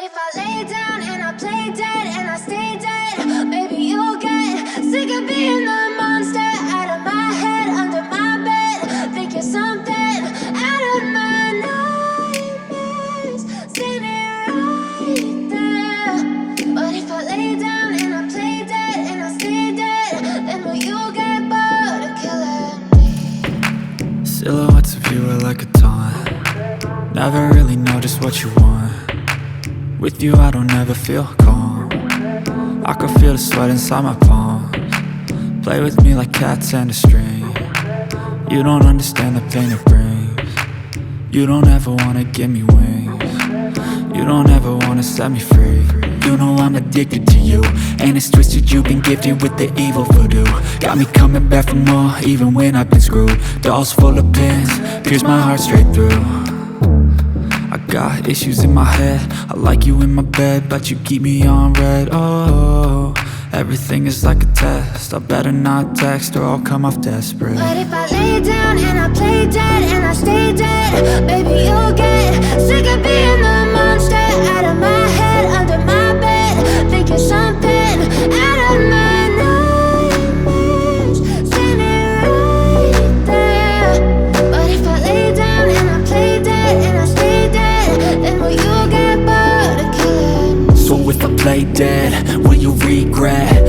if I lay down and I play dead and I stay dead, maybe you'll get sick of being the monster out of my head, under my bed. Think you're something out of my nightmares, standing right there. But if I lay down and I play dead and I stay dead, then will you get bored of killing me? Silhouettes of you are like a taunt. Never really know just what you want. With you I don't ever feel calm. I can feel the sweat inside my palms. Play with me like cats and a string. You don't understand the pain it brings. You don't ever wanna give me wings. You don't ever wanna set me free. You know I'm addicted to you, and it's twisted, you've been gifted with the evil voodoo. Got me coming back for more, even when I've been screwed. Dolls full of pins, pierce my heart straight through. I got issues in my head, I like you in my bed, but you keep me on red. Oh, everything is like a test, I better not text or I'll come off desperate. But if I lay down and I play dead and I stay dead, baby you'll get sick of being the monster out of my head, under my bed. Think you're something out of my nightmares, standing right there. But if I lay down and I play dead and I stay dead, then will you get bored of killing me? So if I play dead, will you regret